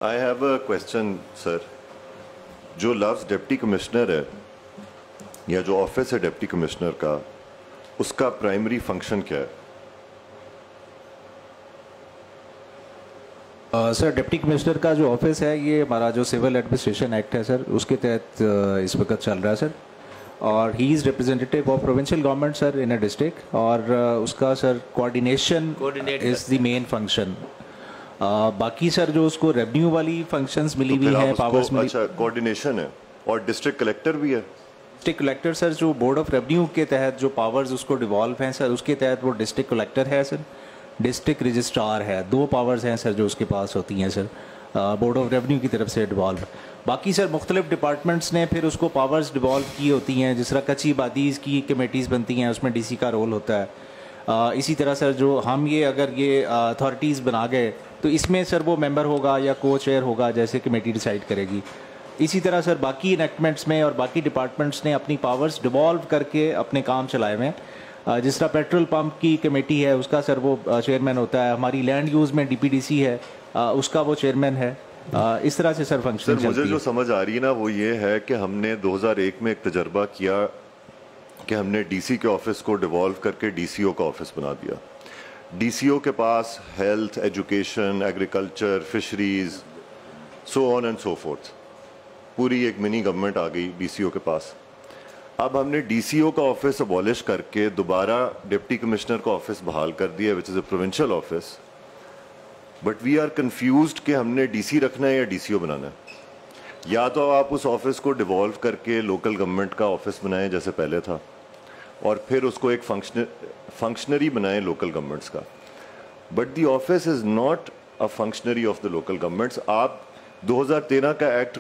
I have a question sir. जो लफ्ज़ deputy commissioner है या जो ऑफिस है डिप्टी कमिश्नर का, उसका प्राइमरी फंक्शन क्या है? सर डिप्टी कमिश्नर का जो ऑफिस है ये हमारा जो सिविल एडमिनिस्ट्रेशन एक्ट है सर, उसके तहत इस वक्त चल रहा है सर. और he is representative of provincial government sir in a district, और उसका sir coordination is the main function. बाकी सर जो उसको रेवेन्यू वाली फंक्शंस मिली हुई है, पावर्स मिली. अच्छा, कोऑर्डिनेशन है. और डिस्ट्रिक्ट कलेक्टर भी है? डिस्ट्रिक्ट कलेक्टर सर जो बोर्ड ऑफ रेवेन्यू के तहत जो पावर्स उसको डिवॉल्व हैं सर, उसके तहत वो डिस्ट्रिक्ट कलेक्टर है सर, डिस्ट्रिक्ट रजिस्ट्रार है. दो पावर्स हैं सर जो उसके पास होती हैं सर बोर्ड ऑफ रेवेन्यू की तरफ से डिवॉल्व. बाकी सर मुख्तलिफ डिपार्टमेंट्स ने फिर उसको पावर्स डिवॉल्व की होती हैं. जिस तरह कच्ची आबादीज़ की कमेटीज़ बनती हैं, उसमें डीसी का रोल होता है. इसी तरह सर जो हम ये अगर ये अथॉरिटीज़ बना गए तो इसमें सर वो मेंबर होगा या को चेयर होगा, जैसे कमेटी डिसाइड करेगी. इसी तरह सर बाकी इनेक्टमेंट्स में और बाकी डिपार्टमेंट्स ने अपनी पावर्स डिवॉल्व करके अपने काम चलाए हुए हैं. जिस तरह पेट्रोल पंप की कमेटी है उसका सर वो चेयरमैन होता है. हमारी लैंड यूज़ में डीपीडीसी है, उसका वो चेयरमैन है. इस तरह से सर फंक्शन सर मुझे जो समझ आ रही है ना वो ये है कि हमने 2001 में एक तजर्बा किया कि हमने डीसी के ऑफिस को डिवॉल्व करके डीसीओ का ऑफिस बना दिया. डीसीओ के पास health, education, agriculture, fisheries, so on and so forth, पूरी एक मिनी गवर्नमेंट आ गई डीसीओ के पास. अब हमने डीसीओ का ऑफिस अबॉलिश करके दोबारा डिप्टी कमिश्नर का ऑफिस बहाल कर दिया, which is a provincial office. But we are confused कि हमने डीसी रखना है या डीसीओ बनाना है. या तो आप उस ऑफिस को डिवॉल्व करके लोकल गवर्नमेंट का ऑफिस बनाएं जैसे पहले था, और फिर उसको एक फंक्शनरी बनाएं लोकल गवर्नमेंट्स का. But the office is not a functionary of the local governments. आप 2013 का एक्ट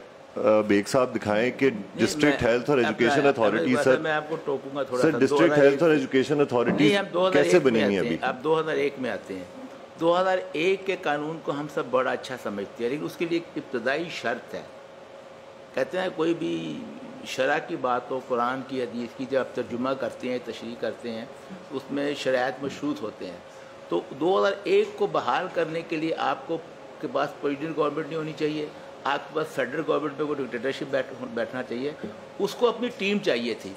बेग साहब दिखाएं कि डिस्ट्रिक्ट हेल्थ और एजुकेशन अथॉरिटी. सर मैं आपको टोकूंगा थोड़ा सर, डिस्ट्रिक्ट हेल्थ और एजुकेशन अथॉरिटी कैसे बनेंगी अभी? आप 2001 में आते हैं. 2001 के कानून को हम सब बड़ा अच्छा समझते हैं, लेकिन उसके लिए एक इब्तदाई शर्त है. कहते हैं कोई भी शरअ की बात हो, कुरान की हदीस की जब तर्जुमा करते हैं, तशरीह करते हैं, उसमें शरायत मशरूत होते हैं. तो 2001 को बहाल करने के लिए आपको के पास प्रेसिडेंट गवर्नमेंट नहीं होनी चाहिए, आपके पास फेडरल गवर्नमेंट पे कोई डिक्टेटरशिप बैठना चाहिए, उसको अपनी टीम चाहिए थी.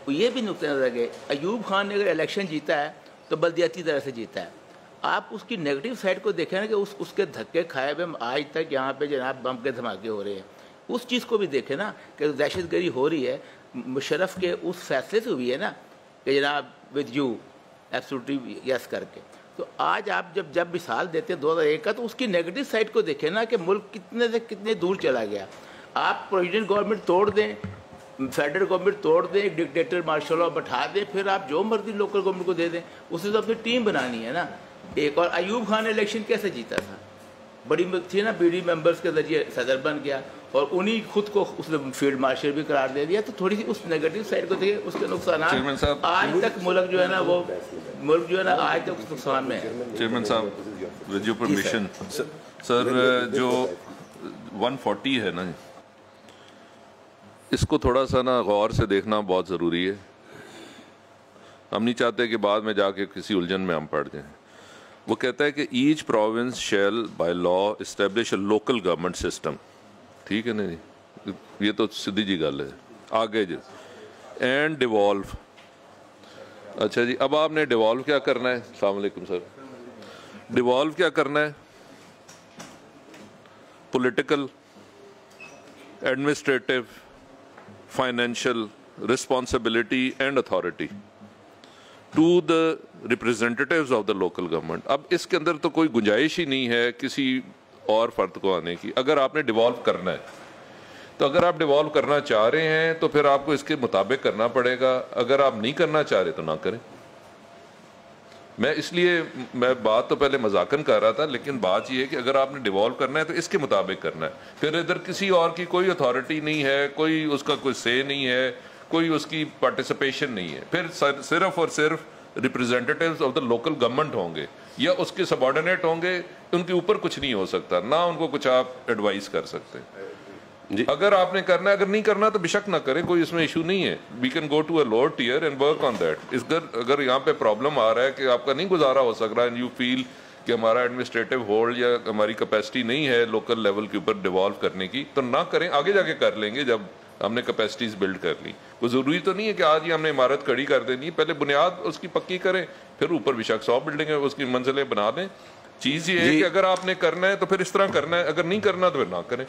तो ये भी नुक्ता नज़र है. अयूब खान ने अगर इलेक्शन जीता है तो बल्दियाती तरह से जीता है. आप उसकी नेगेटिव साइड को देखें ना कि उसके धक्के खाए हुए आज तक यहाँ पे जनाब बम के धमाके हो रहे हैं. उस चीज़ को भी देखें ना कि दहशतगर्दी हो रही है, मुशर्रफ के उस फैसले से हुई है ना कि जनाब विद यू एब्सोल्युटली यस करके. तो आज आप जब मिसाल देते हैं 2001 का, तो उसकी नेगेटिव साइड को देखें ना कि मुल्क कितने से कितने दूर चला गया. आप प्रेसिडेंट गवर्नमेंट तोड़ दें, फेडरल गवर्नमेंट तोड़ दें, एक डिक्टेटर मार्शल लॉ बैठा दें, फिर आप जो मर्जी लोकल गवर्नमेंट को दे दें. उसे तो अपनी टीम बनानी है ना. एक और अयूब खान ने इलेक्शन कैसे जीता था? बड़ी थी ना, बीडी मेंबर्स के जरिए सदर बन गया और उन्हीं खुद को उसने फील्ड मार्शल भी करार दे दिया. तो थोड़ी सी उस नेगेटिव साइड को देखिए, उसके नुकसान आज तक मुल्क जो है ना वो मुल्क जो है ना आज तक उस नुकसान में है. चेयरमैन साहब विद योर परमिशन सर, जो 140 है ना, इसको थोड़ा सा ना गौर से देखना बहुत ज़रूरी है. हम नहीं चाहते कि बाद में जाके किसी उलझन में हम पड़ जाएं. वो कहता है कि each province shall by law establish a local government system. ठीक है ना जी, ये तो सीधी जी गल है. आगे जी एंड डिवॉल्व. अच्छा जी, अब आपने डिवॉल्व क्या करना है? अस्सलाम वालेकुम सर. डिवॉल्व क्या करना है? Political, administrative, financial responsibility and authority to the representatives of the local government. अब इसके अंदर तो कोई गुंजाइश ही नहीं है किसी और फर्द को आने की. अगर आपने डिवॉल्व करना है तो अगर आप डिवॉल्व करना चाह रहे हैं तो फिर आपको इसके मुताबिक करना पड़ेगा. अगर आप नहीं करना चाह रहे तो ना करें. मैं बात तो पहले मजाकन कर रहा था, लेकिन बात यह है कि अगर आपने डिवॉल्व करना है तो इसके मुताबिक करना है. फिर इधर किसी और की कोई अथॉरिटी नहीं है, कोई उसका कोई से नहीं है, कोई उसकी पार्टिसिपेशन नहीं है. फिर सिर्फ और सिर्फ representatives of the local government होंगे या उसके सबऑर्डिनेट होंगे. उनके ऊपर कुछ नहीं हो सकता, ना उनको कुछ आप एडवाइस कर सकते. अगर आपने करना है, अगर नहीं करना तो बेशक ना करें, कोई इसमें इशू नहीं है. We can go to a lower tier and work on that. अगर यहाँ पे प्रॉब्लम आ रहा है कि आपका नहीं गुजारा हो सक रहा एंड यू फील کہ ہمارا ایڈمنسٹریٹو ہولڈ یا ہماری کیپیسٹی نہیں ہے لوکل لیول کے اوپر ڈیوالو کرنے کی تو نہ کریں, آگے جا کے کر لیں گے جب ہم نے کیپیسٹیز بلڈ کر لی. کوئی ضروری تو نہیں ہے کہ آج ہی ہم نے عمارت کھڑی کر دینی ہے, پہلے بنیاد اس کی پکی کریں, پھر اوپر بھی شک 100 بلڈنگ ہے اس کی منزلیں بنا دیں. چیز یہ ہے کہ اگر آپ نے کرنا ہے تو پھر اس طرح کرنا ہے, اگر نہیں کرنا تو پھر نہ کریں.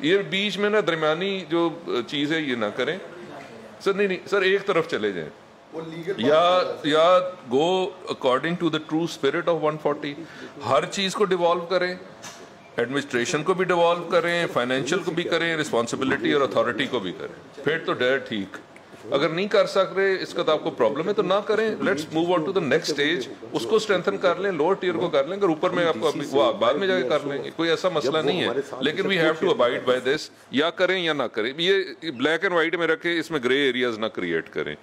یہ بیچ میں نا درمیانی جو چیز ہے یہ نہ کریں سر. نہیں سر, ایک طرف چلے جائیں یا go according to the true spirit of 140. ہر چیز کو ڈیوالو کریں, ایڈمنسٹریشن کو بھی ڈیوالو کریں, فائنینشیل کو بھی کریں, رسپانسبلٹی اور اتھارٹی کو بھی کریں, پھر تو ڈیر ٹھیک. اگر نہیں کر سک رہے, اس کا تو آپ کو پرابلم ہے تو نہ کریں. Let's move on to the next stage, اس کو اسٹرینتھن کر لیں, لوور ٹیئر کو کر لیں, اگر اوپر میں آپ کو وہ بعد میں جا کے کر لیں گے, کوئی ایسا مسئلہ نہیں ہے. لیکن we have to abide by this, یا کریں یا نہ کریں. یہ بلیک اینڈ وائٹ میں رکھیں, اس میں گرے ایریاز نہ کریٹ کریں.